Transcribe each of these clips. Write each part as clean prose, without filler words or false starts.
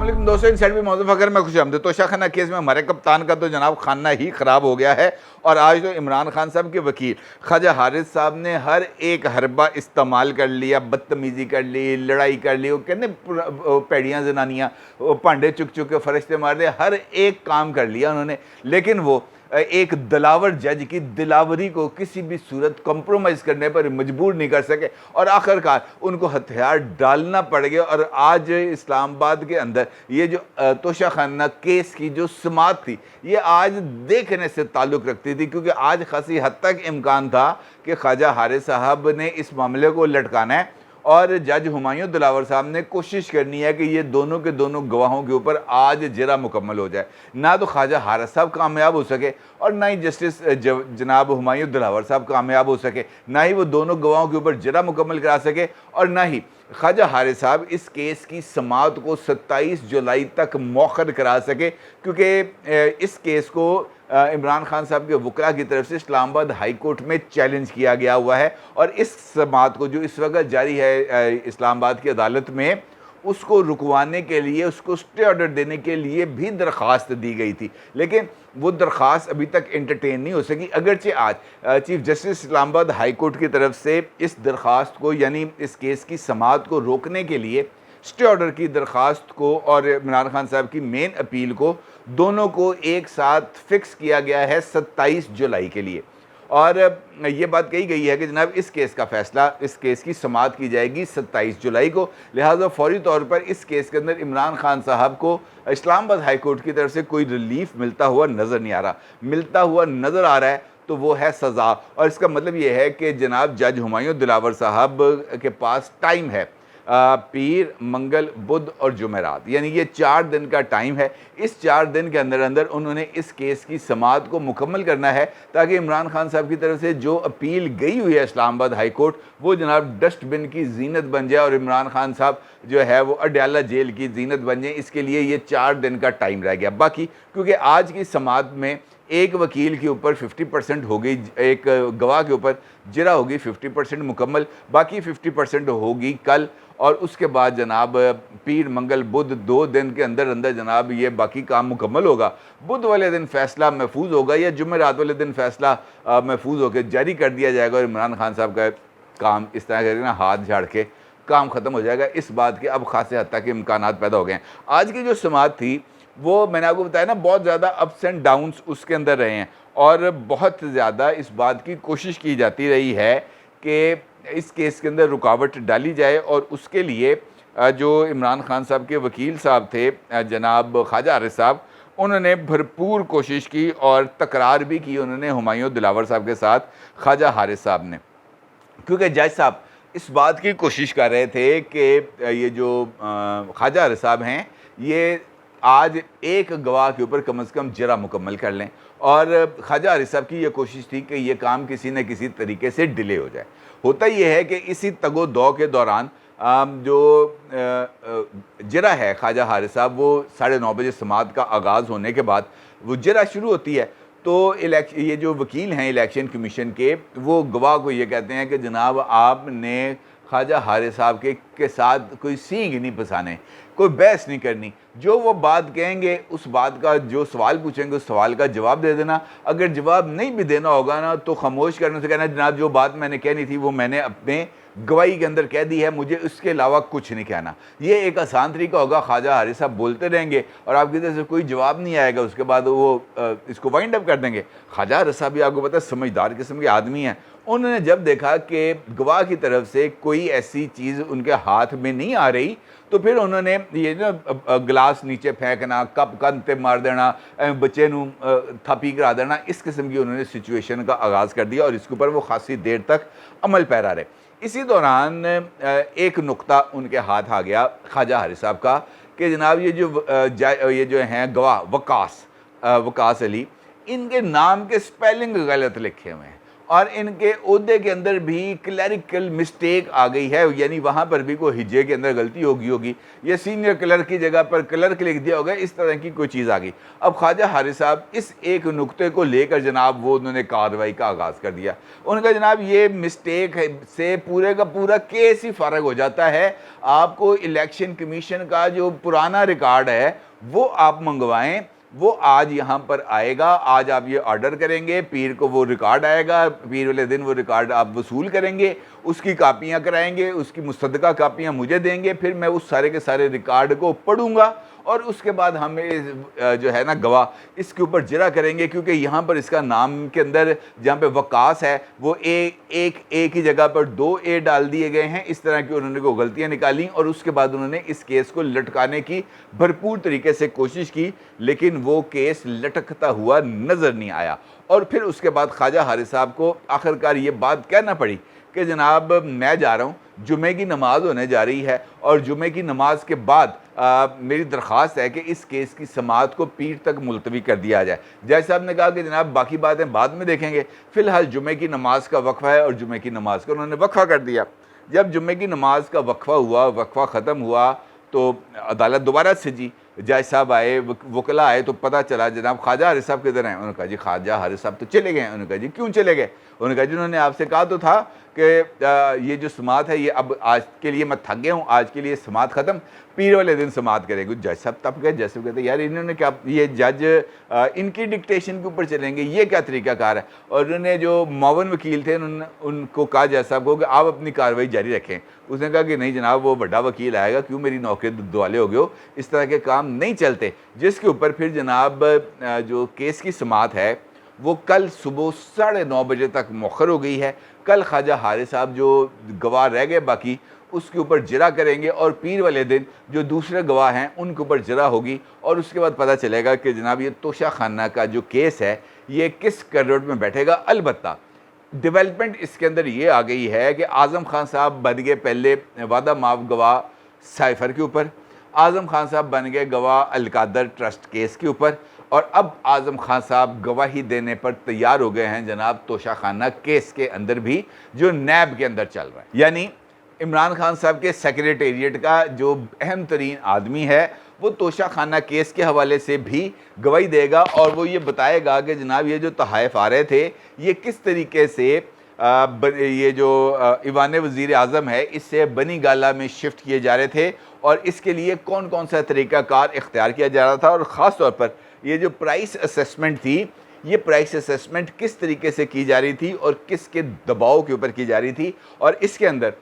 अस्सलाम वालेकुम दोस्तों, इन साइड भी मौजूद अगर मैं खुश आमदीद। तोशा खाना केस में हमारे कप्तान का तो जनाब खाना ही ख़राब हो गया है और आज तो इमरान खान साहब के वकील ख्वाजा हारिस साहब ने हर एक हरबा इस्तेमाल कर लिया, बदतमीज़ी कर ली, लड़ाई कर ली। वो कहते पैड़ियाँ जनानियाँ भांडे चुक चुक के फरिश्ते मार दे, हर एक काम कर लिया उन्होंने। लेकिन वो एक दिलावर जज की दिलावरी को किसी भी सूरत कॉम्प्रोमाइज़ करने पर मजबूर नहीं कर सके और आखिरकार उनको हथियार डालना पड़ गया। और आज इस्लामाबाद के अंदर ये जो तोशा खाना केस की जो समात थी, ये आज देखने से ताल्लुक़ रखती थी, क्योंकि आज खासी हद तक इम्कान था कि ख्वाजा हारिस साहब ने इस मामले को लटकाना है और जज हुमायूं दिलावर साहब ने कोशिश करनी है कि ये दोनों के दोनों गवाहों के ऊपर आज जरा मुकम्मल हो जाए। ना तो ख्वाजा हारिस साहब कामयाब हो सके और ना ही जस्टिस जनाब हुमायूं दिलावर साहब कामयाब हो सके, ना ही वो दोनों गवाहों के ऊपर जरा मुकम्मल करा सके और ना ही ख्वाजा हारिस साहब इस केस की समाअत को 27 जुलाई तक मौखर करा सके, क्योंकि इस केस को इमरान खान साहब के वकला की तरफ से इस्लामाबाद हाई कोर्ट में चैलेंज किया गया हुआ है। और इस समाअत को जो इस वक्त जारी है इस्लामाबाद की अदालत में, उसको रुकवाने के लिए, उसको स्टे ऑर्डर देने के लिए भी दरख्वास्त दी गई थी, लेकिन वो दरख्वास्त अभी तक एंटरटेन नहीं हो सकी। अगरचे आज chief justice Islamabad high court की तरफ से इस दरख्वास्त को, यानी इस केस की समाअत को रोकने के लिए स्टे ऑर्डर की दरख्वास्त को और इमरान खान साहब की मेन अपील को, दोनों को एक साथ फिक्स किया गया है 27 जुलाई के लिए। और ये बात कही गई है कि जनाब इस केस का फ़ैसला, इस केस की समाअत की जाएगी 27 जुलाई को। लिहाजा फ़ौरी तौर पर इस केस के अंदर इमरान खान साहब को इस्लामाबाद हाई कोर्ट की तरफ से कोई रिलीफ मिलता हुआ नज़र नहीं आ रहा। मिलता हुआ नज़र आ रहा है तो वो है सज़ा। और इसका मतलब ये है कि जनाब जज हुमायूं दिलावर साहब के पास टाइम है, पीर, मंगल, बुध और जुमेरात, यानी ये 4 दिन का टाइम है। इस 4 दिन के अंदर अंदर उन्होंने इस केस की समाअत को मुकम्मल करना है, ताकि इमरान खान साहब की तरफ से जो अपील गई हुई है इस्लामाबाद हाई कोर्ट, वो जनाब डस्टबिन की जीनत बन जाए और इमरान खान साहब जो है वो अडयाला जेल की जीनत बन जाए। इसके लिए ये 4 दिन का टाइम रह गया। बाकी क्योंकि आज की समाअत में एक वकील के ऊपर 50% हो गई, एक गवाह के ऊपर जरा होगी 50% मुकम्मल, बाकी 50% होगी कल। और उसके बाद जनाब पीर, मंगल, बुध 2 दिन के अंदर अंदर जनाब ये बाकी काम मुकम्मल होगा। बुध वाले दिन फ़ैसला महफूज होगा या जुमेरात वाले दिन फ़ैसला महफूज होकर जारी कर दिया जाएगा और इमरान खान साहब का काम इस तरह करके ना हाथ झाड़ के काम ख़त्म हो जाएगा। इस बात के अब खासे हद तक इम्कानात पैदा हो गए हैं। आज की जो समाअत थी वो मैंने आपको बताया ना, बहुत ज़्यादा अप्स एंड डाउन्स उसके अंदर रहे हैं और बहुत ज़्यादा इस बात की कोशिश की जाती रही है कि इस केस के अंदर रुकावट डाली जाए। और उसके लिए जो इमरान खान साहब के वकील साहब थे जनाब ख्वाजा हारिस साहब, उन्होंने भरपूर कोशिश की और तकरार भी की उन्होंने हुमायूं दिलावर साहब के साथ, ख्वाजा हारिस साहब ने, क्योंकि जज साहब इस बात की कोशिश कर रहे थे कि ये जो ख्वाजा हारिस साहब हैं, ये आज एक गवाह के ऊपर कम से कम जरा मुकम्मल कर लें। और ख्वाजा हारिस साहब की ये कोशिश थी कि ये काम किसी न किसी तरीके से डिले हो जाए। होता ये है कि इसी तगो दौ के दौरान जो जरा है ख्वाजा हारिस साहब, वो 9:30 बजे समाअत का आगाज़ होने के बाद वो जरा शुरू होती है। तो ये जो वकील हैं इलेक्शन कमीशन के, वो गवाह को ये कहते हैं कि जनाब आपने ख्वाजा हारिस साहब के साथ कोई सींग नहीं फंसाने, कोई बहस नहीं करनी, जो वो बात कहेंगे उस बात का, जो सवाल पूछेंगे उस सवाल का जवाब दे देना। अगर जवाब नहीं भी देना होगा ना तो खामोश करने से कहना जनाब जो बात मैंने कहनी थी वो मैंने अपने गवाही के अंदर कह दी है, मुझे उसके अलावा कुछ नहीं कहना। ये एक आसान तरीका होगा। ख्वाजा हारिस साहब बोलते रहेंगे और आपकी तरफ से कोई जवाब नहीं आएगा, उसके बाद वो इसको वाइंड अप कर देंगे। ख्वाजा हारिस साहब भी आपको पता है समझदार किस्म के आदमी हैं। उन्होंने जब देखा कि गवाह की तरफ से कोई ऐसी चीज़ उनके हाथ में नहीं आ रही, तो फिर उन्होंने ये ना गिलास नीचे फेंकना, कप कंध पे मार देना, बच्चे नू थापी करा देना, इस किस्म की उन्होंने सिचुएशन का आगाज़ कर दिया और इसके ऊपर वो खासी देर तक अमल पैरा रहे। इसी दौरान एक नुक्ता उनके हाथ आ गया ख्वाजा हारिस साहब का कि जनाब ये जो हैं गवाह वकास अली, इनके नाम के स्पेलिंग गलत लिखे हुए हैं और इनके ओहदे के अंदर भी क्लरिकल मिस्टेक आ गई है, यानी वहाँ पर भी कोई हिज्जे के अंदर गलती होगी या सीनियर क्लर्क की जगह पर क्लर्क लिख दिया होगा, इस तरह की कोई चीज़ आ गई। अब ख्वाजा हारिस साहब इस एक नुक्ते को लेकर जनाब वो उन्होंने कार्रवाई का आगाज़ कर दिया। उनका जनाब ये मिस्टेक से पूरे का पूरा केस ही फ़ारग हो जाता है। आपको इलेक्शन कमीशन का जो पुराना रिकॉर्ड है वो आप मंगवाएं, वो आज यहाँ पर आएगा। आज आप ये ऑर्डर करेंगे, पीर को वो रिकॉर्ड आएगा, पीर वाले दिन वो रिकॉर्ड आप वसूल करेंगे, उसकी कापियाँ कराएंगे, उसकी मुसद्दका कापियाँ मुझे देंगे, फिर मैं उस सारे के सारे रिकॉर्ड को पढ़ूंगा और उसके बाद हमें जो है ना गवाह इसके ऊपर जिरा करेंगे, क्योंकि यहाँ पर इसका नाम के अंदर जहाँ पे वकास है वो एक ही जगह पर 2 ए डाल दिए गए हैं। इस तरह की उन्होंने को गलतियाँ निकाली और उसके बाद उन्होंने इस केस को लटकाने की भरपूर तरीके से कोशिश की, लेकिन वो केस लटकता हुआ नज़र नहीं आया। और फिर उसके बाद ख्वाजा हारिस साहब को आखिरकार ये बात कहना पड़ी कि जनाब मैं जा रहा हूँ, जुमे की नमाज़ होने जा रही है और जुमे की नमाज के बाद मेरी दरख्वास्त है कि इस केस की समाअत को पीर तक मुलतवी कर दिया जाए। जज साहब ने कहा कि जनाब बाकी बातें बाद में देखेंगे, फ़िलहाल जुमे की नमाज का वक्फ़ा है और जुमे की नमाज का उन्होंने वक्फ़ा कर दिया। जब जुमे की नमाज का वक्फ़ा हुआ, वक्फ़ा ख़त्म हुआ तो अदालत दोबारा सजी। जज साहब आए, वकला आए तो पता चला जनाब ख्वाजा हारिस साहब किधर हैं। उन्होंने कहा जी ख्वाजा हारिस साहब तो चले गए हैं। उन्होंने कहा जी क्यों चले गए। उन्होंने कहा जी उन्होंने आपसे कहा तो था कि ये जो समाअत है ये अब आज के लिए मैं थक गया हूँ, आज के लिए समाअत ख़त्म, पीर वाले दिन समाअत करेंगे। जज साहब तब गए, जज साहब कहते यार इन्होंने क्या, ये जज इनकी डिक्टेशन के ऊपर चलेंगे, ये क्या तरीक़ाकार है। और उन्होंने जो मावन वकील थे उन्होंने उनको कहा जज साहब को कि आप अपनी कार्रवाई जारी रखें। उसने कहा कि नहीं जनाब वो बड़ा वकील आएगा, क्यों मेरी नौकरी दुआले हो गए हो, इस तरह के काम नहीं चलते। जिसके ऊपर फिर जनाब जो केस की समाअत है वो कल सुबह 9:30 बजे तक मौखर हो गई है। कल ख्वाजा हारिस साहब जो गवाह रह गए बाकी उसके ऊपर जिरा करेंगे और पीर वाले दिन जो दूसरे गवाह हैं उनके ऊपर जिरा होगी और उसके बाद पता चलेगा कि जनाब ये तोशा खाना का जो केस है ये किस करवट में बैठेगा। अलबत्ता डेवलपमेंट इसके अंदर ये आ गई है कि आज़म खान साहब बन गए पहले वादा माफ गवाह साइफर के ऊपर, आज़म खान साहब बन गए गवाह अलकादर ट्रस्ट केस के ऊपर, और अब आज़म खान साहब गवाही देने पर तैयार हो गए हैं जनाब तोशा खाना केस के अंदर भी, जो नैब के अंदर चल रहा है। यानी इमरान खान साहब के सेक्रेटेरिएट का जो अहम तरीन आदमी है वो तोशा खाना केस के हवाले से भी गवाही देगा और वो ये बताएगा कि जनाब ये जो तहाइफ आ रहे थे ये किस तरीके से ये जो ईवान वज़ीर आज़म है इससे बनी गाला में शिफ्ट किए जा रहे थे और इसके लिए कौन कौन सा तरीक़ाकार इख्तियार किया जा रहा था, और ख़ास तौर पर ये जो प्राइस असेसमेंट थी ये प्राइस असेसमेंट किस तरीके से की जा रही थी और किसके दबाव के ऊपर की जा रही थी। और इसके अंदर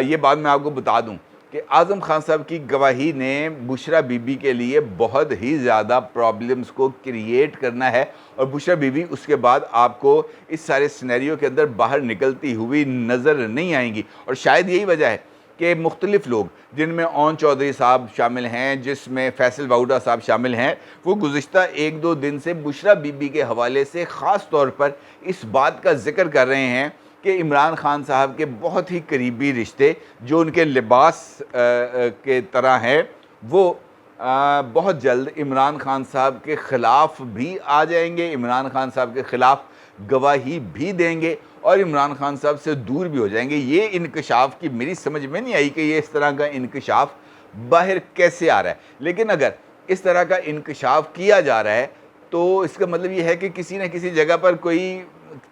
ये बात मैं आपको बता दूं कि आज़म खान साहब की गवाही ने बुशरा बीबी के लिए बहुत ही ज़्यादा प्रॉब्लम्स को क्रिएट करना है और बुशरा बीबी उसके बाद आपको इस सारे सिनेरियो के अंदर बाहर निकलती हुई नज़र नहीं आएंगी। और शायद यही वजह है कि मुख्तलिफ लोग जिनमें ओन चौधरी साहब शामिल हैं, जिसमें फैसल वाउडा साहब शामिल हैं, वो गुज़िश्ता 1-2 दिन से बुशरा बीबी के हवाले से ख़ास तौर पर इस बात का जिक्र कर रहे हैं कि इमरान खान साहब के बहुत ही करीबी रिश्ते जो उनके लिबास के तरह हैं वो बहुत जल्द इमरान खान साहब के ख़िलाफ़ भी आ जाएंगे, इमरान खान साहब के ख़िलाफ़ गवाही भी देंगे और इमरान खान साहब से दूर भी हो जाएंगे। ये इंकशाफ की मेरी समझ में नहीं आई कि ये इस तरह का इंकशाफ बाहर कैसे आ रहा है, लेकिन अगर इस तरह का इंकशाफ किया जा रहा है तो इसका मतलब ये है कि किसी न किसी जगह पर कोई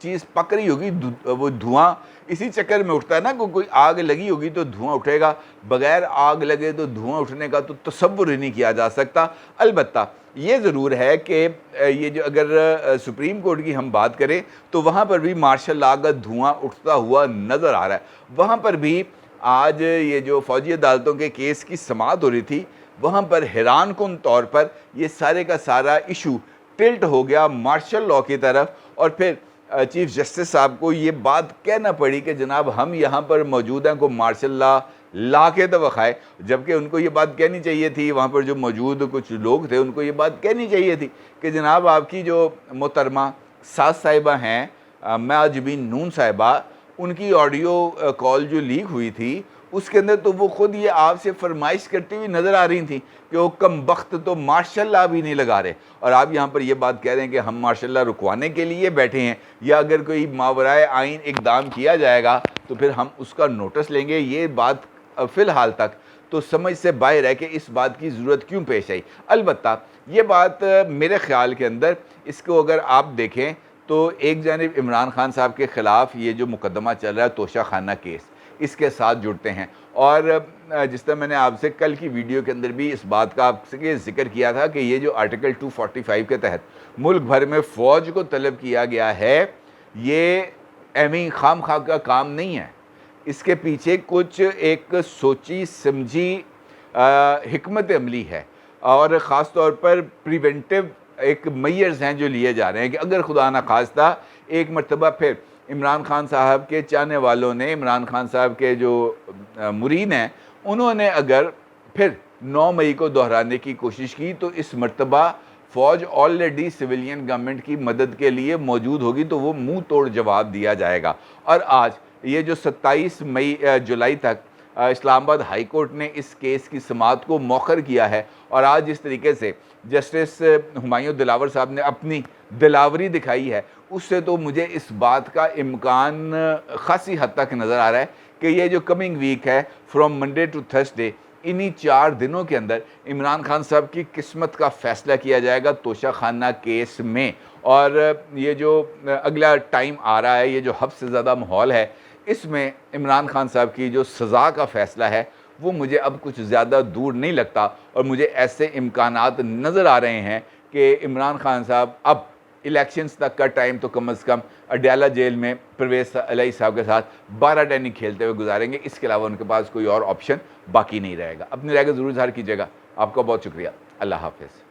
चीज़ पक रही होगी, वो धुआं इसी चक्कर में उठता है ना, कोई आग लगी होगी तो धुआं उठेगा, बग़ैर आग लगे तो धुआं उठने का तो तसव्वुर ही नहीं किया जा सकता। अलबत्ता ये ज़रूर है कि ये जो अगर सुप्रीम कोर्ट की हम बात करें तो वहाँ पर भी मार्शल लॉ का धुआं उठता हुआ नज़र आ रहा है। वहाँ पर भी आज ये जो फ़ौजी अदालतों के केस की समाअत हो रही थी वहाँ पर हैरान कुन तौर पर ये सारे का सारा इशू टिल्ट हो गया मार्शल लॉ की तरफ और फिर चीफ जस्टिस साहब को ये बात कहना पड़ी कि जनाब हम यहाँ पर मौजूद हैं, को मार्शल लॉ ला के तो वखाए, जबकि उनको ये बात कहनी चाहिए थी, वहाँ पर जो मौजूद कुछ लोग थे उनको ये बात कहनी चाहिए थी कि जनाब आपकी जो मोहतरमा सास साहिबा हैं मैं आज भी नून साहिबा, उनकी ऑडियो कॉल जो लीक हुई थी उसके अंदर तो वो खुद ये आपसे फरमाइश करती हुई नज़र आ रही थी कि वो कम वक्त तो माशाल्लाह भी नहीं लगा रहे, और आप यहाँ पर ये बात कह रहे हैं कि हम माशाल्लाह रुकवाने के लिए बैठे हैं, या अगर कोई मावराए आइन इकदाम किया जाएगा तो फिर हम उसका नोटिस लेंगे। ये बात फ़िलहाल तक तो समझ से बाहर है कि इस बात की ज़रूरत क्यों पेश आई। अलबत्ता ये बात मेरे ख़्याल के अंदर, इसको अगर आप देखें तो एक जानिब इमरान खान साहब के ख़िलाफ़ ये जो मुकदमा चल रहा है तोशा खाना केस, इसके साथ जुड़ते हैं। और जिस तरह मैंने आपसे कल की वीडियो के अंदर भी इस बात का आपसे ज़िक्र किया था कि ये जो आर्टिकल 245 के तहत मुल्क भर में फ़ौज को तलब किया गया है, ये एमी खाम खा का काम नहीं है। इसके पीछे कुछ एक सोची समझी हिकमत अमली है, और ख़ास तौर पर प्रिवेंटिव एक मेजर्स हैं जो लिए जा रहे हैं कि अगर खुदा न खास्ता एक मरतबा फिर इमरान खान साहब के चाहने वालों ने, इमरान खान साहब के जो मुरीद हैं, उन्होंने अगर फिर 9 मई को दोहराने की कोशिश की तो इस मरतबा फ़ौज ऑलरेडी सिविलियन गवर्नमेंट की मदद के लिए मौजूद होगी, तो वो मुंह तोड़ जवाब दिया जाएगा। और आज ये जो 27 जुलाई तक इस्लामाबाद हाई कोर्ट ने इस केस की समाअत को मौखर किया है, और आज जिस तरीके से जस्टिस हुमायूं दिलावर साहब ने अपनी दिलावरी दिखाई है, उससे तो मुझे इस बात का इम्कान खासी हद तक नज़र आ रहा है कि ये जो कमिंग वीक है फ्रॉम मंडे टू थर्सडे, इन्हीं 4 दिनों के अंदर इमरान खान साहब की किस्मत का फ़ैसला किया जाएगा तोशा खाना केस में। और ये जो अगला टाइम आ रहा है, ये जो हद से ज़्यादा माहौल है, इसमें इमरान खान साहब की जो सज़ा का फ़ैसला है वो मुझे अब कुछ ज़्यादा दूर नहीं लगता, और मुझे ऐसे इम्कानात नज़र आ रहे हैं कि इमरान खान साहब अब इलेक्शंस तक का टाइम तो कम से कम अडयाला जेल में परवेज़ इलाही साहब के साथ 12 टेनिंग खेलते हुए गुजारेंगे। इसके अलावा उनके पास कोई और ऑप्शन बाकी नहीं रहेगा। अपनी राय को ज़रूर इज़हार कीजिएगा। आपका बहुत शुक्रिया। अल्लाह हाफ़िज़।